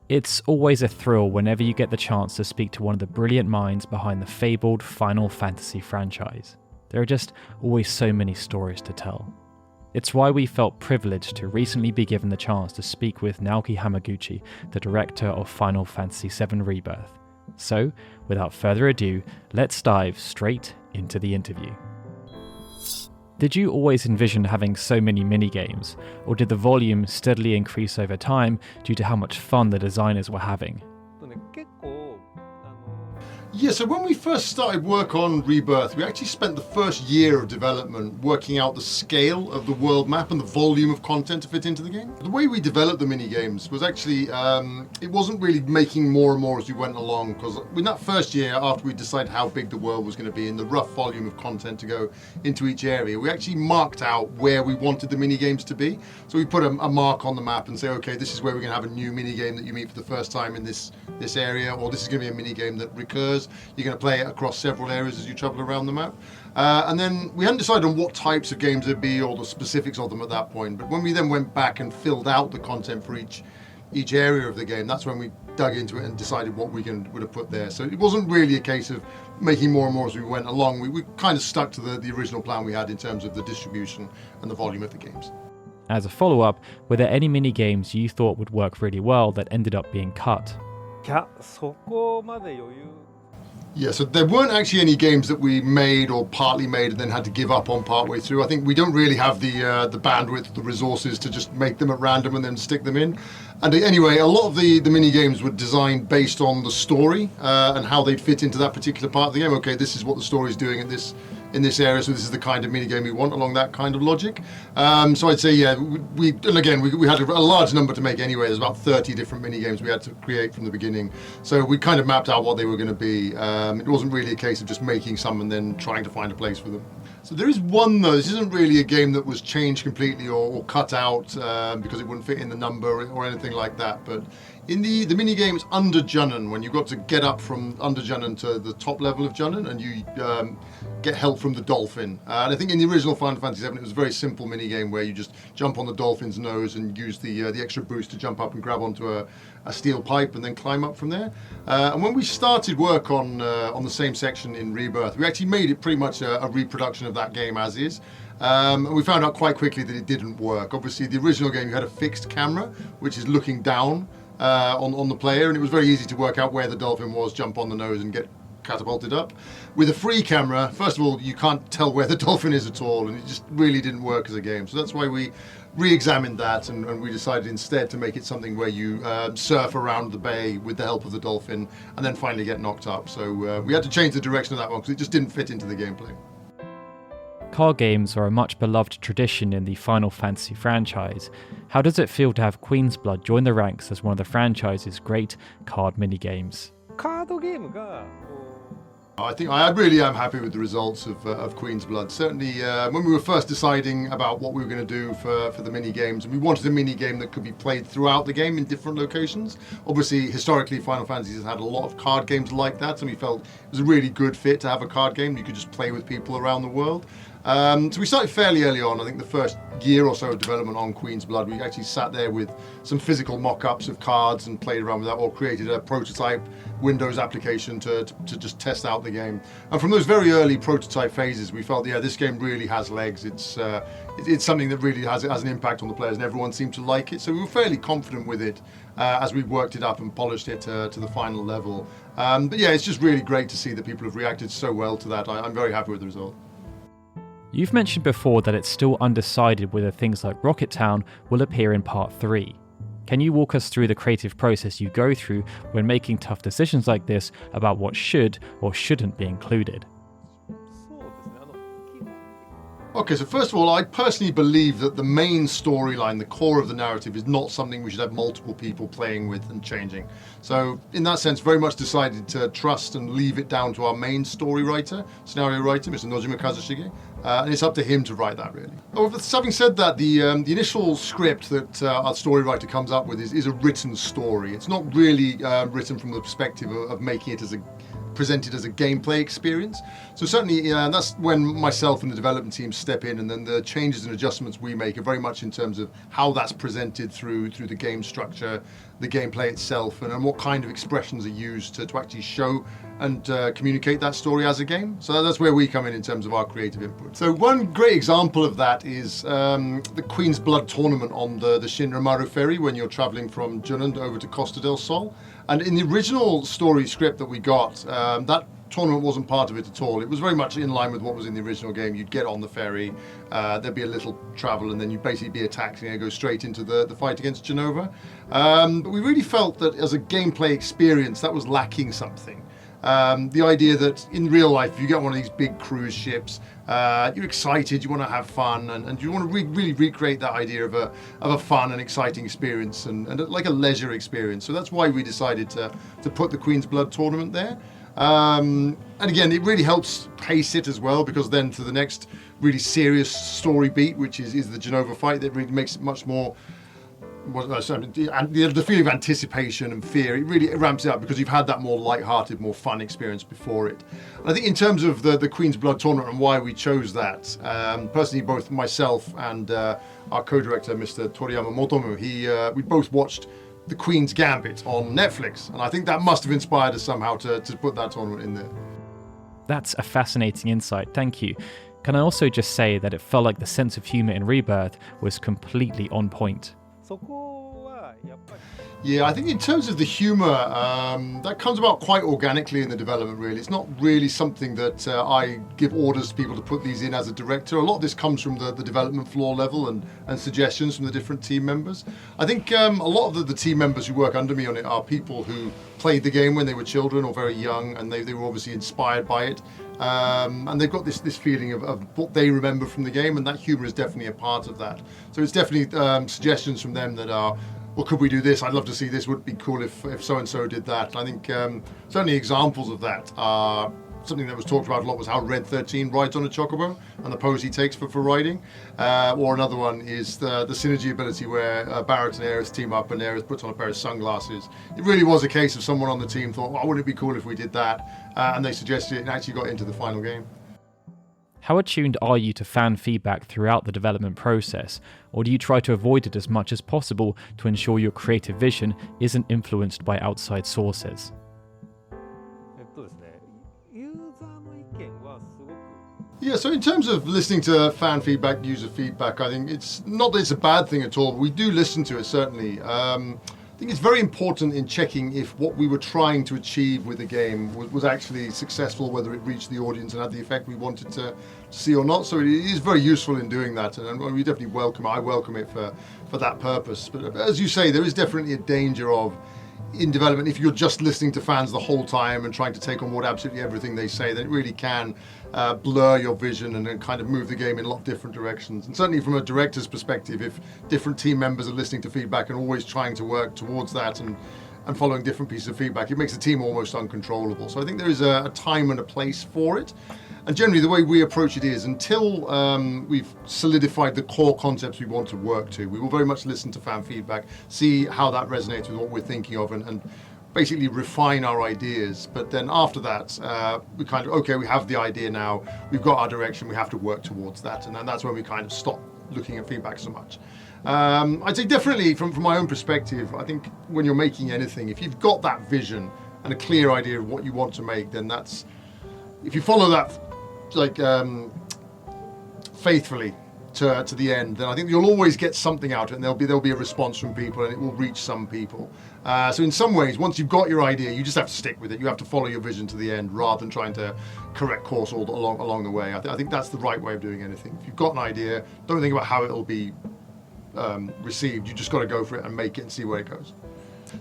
It's always a thrill whenever you get the chance to speak to one of the brilliant minds behind the fabled Final Fantasy franchise. There are just always so many stories to tell. It's why we felt privileged to recently be given the chance to speak with Naoki Hamaguchi, the director of Final Fantasy VII Rebirth. So, without further ado, let's dive straight into the interview. Did you always envision having so many minigames, or did the volume steadily increase over time due to how much fun the designers were having? Yeah, so when we first started work on Rebirth, we actually spent the first year of development working out the scale of the world map and the volume of content to fit into the game. The way we developed the mini-games was actually, it wasn't really making more and more as we went along, because in that first year, after we decided how big the world was going to be and the rough volume of content to go into each area, we actually marked out where we wanted the mini-games to be. So we put a mark on the map and say, okay, this is where we're going to have a new mini-game that you meet for the first time in this area, or this is going to be a mini-game that recurs. You're going to play it across several areas as you travel around the map. And then we hadn't decided on what types of games there'd be or the specifics of them at that point. But when we then went back and filled out the content for each area of the game, that's when we dug into it and decided what we would have put there. So it wasn't really a case of making more and more as we went along. We kind of stuck to the original plan we had in terms of the distribution and the volume of the games. As a follow-up, were there any mini-games you thought would work really well that ended up being cut? Yeah, so there weren't actually any games that we made or partly made and then had to give up on partway through. I think we don't really have the bandwidth, the resources to just make them at random and then stick them in. And anyway, a lot of the mini games were designed based on the story and how they'd fit into that particular part of the game. Okay, this is what the story is doing in this area, so this is the kind of mini game we want along that kind of logic. So I'd say, yeah, we had a large number to make anyway. There's about 30 different mini games we had to create from the beginning. So we kind of mapped out what they were going to be. It wasn't really a case of just making some and then trying to find a place for them. So there is one though. This isn't really a game that was changed completely or cut out because it wouldn't fit in the number or anything like that. But in the mini games Under Junon, when you got to get up from Under Junon to the top level of Junon, and you get help from the dolphin. And I think in the original Final Fantasy VII, it was a very simple mini game where you just jump on the dolphin's nose and use the extra boost to jump up and grab onto a steel pipe and then climb up from there. And when we started work on the same section in Rebirth, we actually made it pretty much a reproduction of that game as is. And we found out quite quickly that it didn't work. Obviously, the original game, you had a fixed camera, which is looking down on the player, and it was very easy to work out where the dolphin was, jump on the nose and get catapulted up. With a free camera, first of all, you can't tell where the dolphin is at all, and it just really didn't work as a game. So that's why we re-examined that, and we decided instead to make it something where you surf around the bay with the help of the dolphin and then finally get knocked up. So we had to change the direction of that one because it just didn't fit into the gameplay. Card games are a much beloved tradition in the Final Fantasy franchise. How does it feel to have Queen's Blood join the ranks as one of the franchise's great card minigames? I really am happy with the results of Queen's Blood. Certainly, when we were first deciding about what we were going to do for the mini games, and we wanted a mini game that could be played throughout the game in different locations. Obviously, historically, Final Fantasy has had a lot of card games like that, and we felt it was a really good fit to have a card game you could just play with people around the world. So we started fairly early on. I think the first year or so of development on Queen's Blood, we actually sat there with some physical mock-ups of cards and played around with that, or created a prototype Windows application to just test out the game. And from those very early prototype phases, we felt, yeah, this game really has legs. It's something that really has an impact on the players, and everyone seemed to like it. So we were fairly confident with it as we worked it up and polished it to the final level. But yeah, it's just really great to see that people have reacted so well to that. I'm very happy with the result. You've mentioned before that it's still undecided whether things like Rocket Town will appear in Part 3. Can you walk us through the creative process you go through when making tough decisions like this about what should or shouldn't be included? Okay, so first of all, I personally believe that the main storyline, the core of the narrative, is not something we should have multiple people playing with and changing. So in that sense, very much decided to trust and leave it down to our main story writer, scenario writer, Mr. Nojima-San, and it's up to him to write that, really. However, having said that, the initial script that our story writer comes up with is a written story. It's not really written from the perspective of making it as presented as a gameplay experience. So certainly that's when myself and the development team step in, and then the changes and adjustments we make are very much in terms of how that's presented through the game structure, the gameplay itself, and what kind of expressions are used to actually show and communicate that story as a game. So that's where we come in terms of our creative input. So one great example of that is the Queen's Blood tournament on the Shinramaru ferry when you're traveling from Junon over to Costa del Sol. And in the original story script that we got, that tournament wasn't part of it at all. It was very much in line with what was in the original game. You'd get on the ferry, there'd be a little travel, and then you'd basically be attacked and go straight into the fight against Genova. But we really felt that as a gameplay experience, that was lacking something. The idea that in real life, if you get one of these big cruise ships, you're excited, you want to have fun, and you want to really recreate that idea of a fun and exciting experience and like a leisure experience. So that's why we decided to put the Queen's Blood tournament there. And again, it really helps pace it as well, because then to the next really serious story beat, which is the Genova fight, that really makes it much more, the feeling of anticipation and fear, it really ramps it up because you've had that more light-hearted, more fun experience before it. And I think in terms of the Queen's Blood tournament and why we chose that, personally, both myself and our co-director, Mr. Toriyama Motomu, we both watched The Queen's Gambit on Netflix, and I think that must have inspired us somehow to put that tournament in there. That's a fascinating insight, thank you. Can I also just say that it felt like the sense of humour in Rebirth was completely on point? Yeah, I think in terms of the humour, that comes about quite organically in the development, really. It's not really something that I give orders to people to put these in as a director. A lot of this comes from the development floor level and suggestions from the different team members. I think a lot of the team members who work under me on it are people who played the game when they were children or very young, and they were obviously inspired by it. And they've got this feeling of what they remember from the game, and that humour is definitely a part of that. So it's definitely suggestions from them that are, well, could we do this? I'd love to see this. Would it be cool if so-and-so did that? And I think certainly examples of that are something that was talked about a lot was how Red 13 rides on a chocobo and the pose he takes for riding. Or another one is the synergy ability where Barrett and Aerith team up and Aerith puts on a pair of sunglasses. It really was a case of someone on the team thought, well, wouldn't it be cool if we did that? And they suggested it and actually got into the final game. How attuned are you to fan feedback throughout the development process, or do you try to avoid it as much as possible to ensure your creative vision isn't influenced by outside sources? Yeah, so in terms of listening to fan feedback, user feedback, I think it's not that it's a bad thing at all. We do listen to it, certainly. I think it's very important in checking if what we were trying to achieve with the game was actually successful, whether it reached the audience and had the effect we wanted to see or not. So it is very useful in doing that, and we definitely I welcome it for that purpose. But as you say, there is definitely a danger of, in development, if you're just listening to fans the whole time and trying to take on board absolutely everything they say, then it really can blur your vision and then kind of move the game in a lot of different directions. And certainly from a director's perspective, if different team members are listening to feedback and always trying to work towards that and following different pieces of feedback, it makes the team almost uncontrollable. So I think there is a time and a place for it. And generally the way we approach it is, until we've solidified the core concepts we want to work to, we will very much listen to fan feedback, see how that resonates with what we're thinking of, and basically refine our ideas. But then after that, we kind of, okay, we have the idea now, we've got our direction, we have to work towards that. And then that's when we kind of stop looking at feedback so much. I'd say definitely from my own perspective, I think when you're making anything, if you've got that vision and a clear idea of what you want to make, then if you follow that faithfully to the end, then I think you'll always get something out of it, and there'll be a response from people, and it will reach some people. So in some ways, once you've got your idea, you just have to stick with it. You have to follow your vision to the end, rather than trying to correct course all along the way. I think that's the right way of doing anything. If you've got an idea, don't think about how it'll be received. You just got to go for it and make it and see where it goes.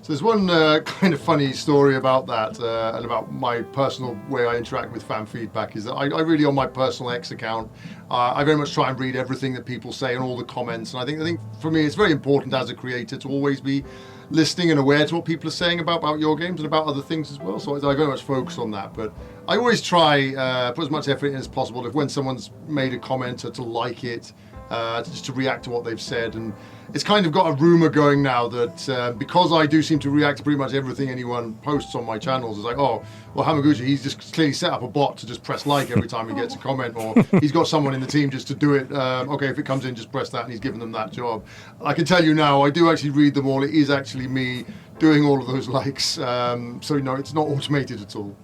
So there's one kind of funny story about that and about my personal way I interact with fan feedback is that I really, on my personal X account, I very much try and read everything that people say and all the comments. And I think for me, it's very important as a creator to always be listening and aware to what people are saying about your games and about other things as well. So I very much focus on that. But I always try put as much effort in as possible. If when someone's made a comment to like it, just to react to what they've said. And it's kind of got a rumor going now that because I do seem to react to pretty much everything anyone posts on my channels, it's like, oh, well, Hamaguchi, he's just clearly set up a bot to just press like every time he gets a comment, or he's got someone in the team just to do it. Okay, if it comes in, just press that, and he's given them that job. I can tell you now, I do actually read them all. It is actually me doing all of those likes. So, it's not automated at all.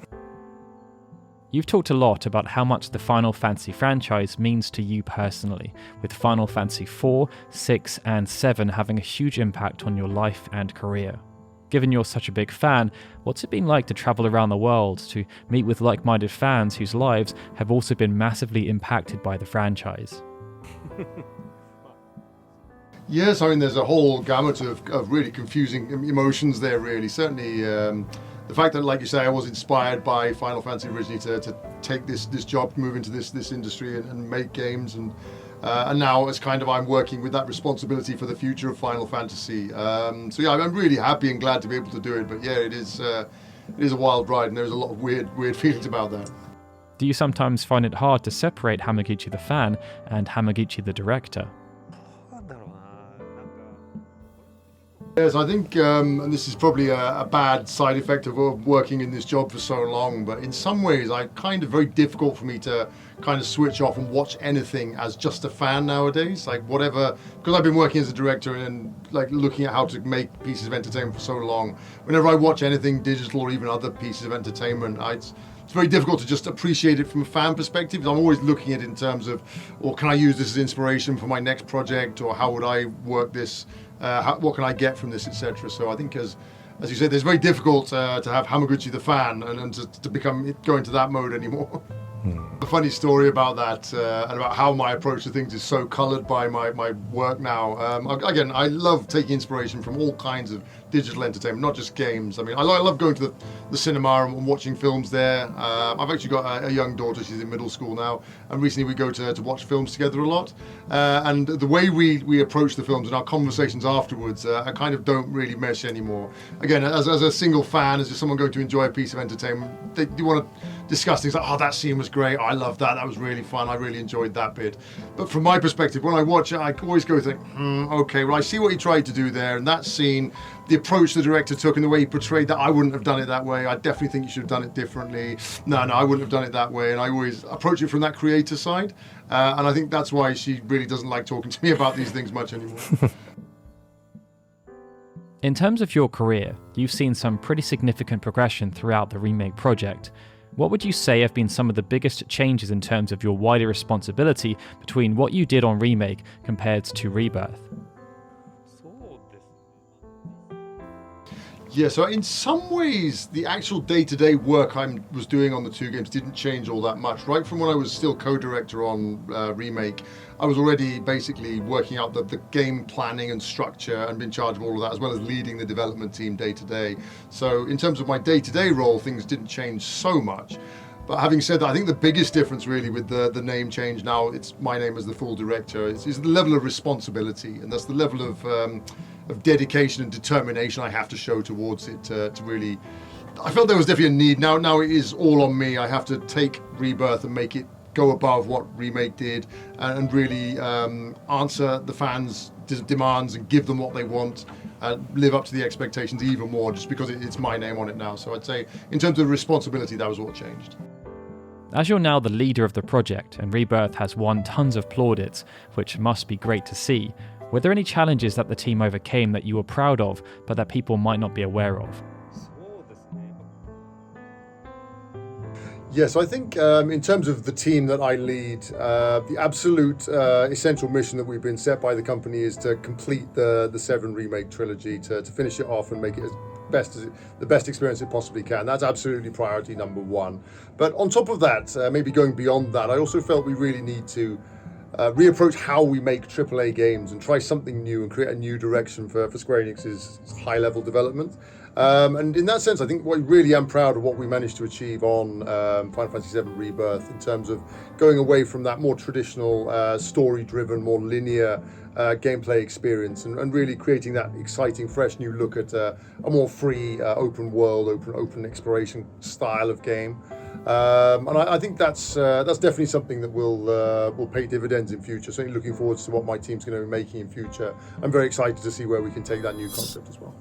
You've talked a lot about how much the Final Fantasy franchise means to you personally, with Final Fantasy 4, 6 and 7 having a huge impact on your life and career. Given you're such a big fan, what's it been like to travel around the world to meet with like-minded fans whose lives have also been massively impacted by the franchise? Yes, I mean, there's a whole gamut of really confusing emotions there, really. Certainly, the fact that, like you say, I was inspired by Final Fantasy originally to take this job, move into this industry and make games, and now it's kind of I'm working with that responsibility for the future of Final Fantasy. So yeah, I'm really happy and glad to be able to do it. But yeah, it is a wild ride, and there's a lot of weird feelings about that. Do you sometimes find it hard to separate Hamaguchi the fan and Hamaguchi the director? Yes, I think, and this is probably a bad side effect of working in this job for so long, but in some ways, very difficult for me to kind of switch off and watch anything as just a fan nowadays. Like whatever, because I've been working as a director and like looking at how to make pieces of entertainment for so long. Whenever I watch anything digital or even other pieces of entertainment, it's very difficult to just appreciate it from a fan perspective. I'm always looking at it in terms of, or can I use this as inspiration for my next project, or how would I work this? What can I get from this, etc. So I think, as you said, it's very difficult to have Hamaguchi the fan and to go into that mode anymore. A funny story about that and about how my approach to things is so coloured by my work now. Again, I love taking inspiration from all kinds of digital entertainment, not just games. I mean, I love going to the cinema and watching films there. I've actually got a young daughter, she's in middle school now, and recently we go to watch films together a lot. And the way we approach the films and our conversations afterwards, I kind of don't really mesh anymore. Again, as a single fan, as just someone going to enjoy a piece of entertainment, you want to discuss things like, oh, that scene was great, I love that was really fun, I really enjoyed that bit. But from my perspective, when I watch it, I always go think, okay, well, I see what he tried to do there, and that scene, the approach the director took and the way he portrayed that, I wouldn't have done it that way, I definitely think you should have done it differently. No, I wouldn't have done it that way, and I always approach it from that creator side, and I think that's why she really doesn't like talking to me about these things much anymore. In terms of your career, you've seen some pretty significant progression throughout the Remake Project. What would you say have been some of the biggest changes in terms of your wider responsibility between what you did on Remake compared to Rebirth? Yeah, so in some ways, the actual day-to-day work I was doing on the two games didn't change all that much. Right from when I was still co-director on Remake, I was already basically working out the game planning and structure and been in charge of all of that, as well as leading the development team day-to-day. So in terms of my day-to-day role, things didn't change so much. But having said that, I think the biggest difference really with the name change now, it's my name as the full director, is the level of responsibility, and that's the level of dedication and determination I have to show towards it to really. I felt there was definitely a need. Now it is all on me. I have to take Rebirth and make it go above what Remake did and really answer the fans' demands and give them what they want and live up to the expectations even more, just because it's my name on it now. So I'd say in terms of responsibility, that was what changed. As you're now the leader of the project and Rebirth has won tons of plaudits, which must be great to see, were there any challenges that the team overcame that you were proud of, but that people might not be aware of? Yes, I think in terms of the team that I lead, the absolute essential mission that we've been set by the company is to complete the 7 Remake trilogy, to finish it off and make it the best experience it possibly can. That's absolutely priority number 1. But on top of that, maybe going beyond that, I also felt we really need to reapproach how we make AAA games and try something new and create a new direction for Square Enix's high-level development. And in that sense, I think I really am proud of what we managed to achieve on Final Fantasy VII Rebirth in terms of going away from that more traditional story-driven, more linear gameplay experience and really creating that exciting, fresh new look at a more free, open world, open exploration style of game. And I think that's definitely something that will pay dividends in future. Certainly looking forward to what my team's going to be making in future. I'm very excited to see where we can take that new concept as well.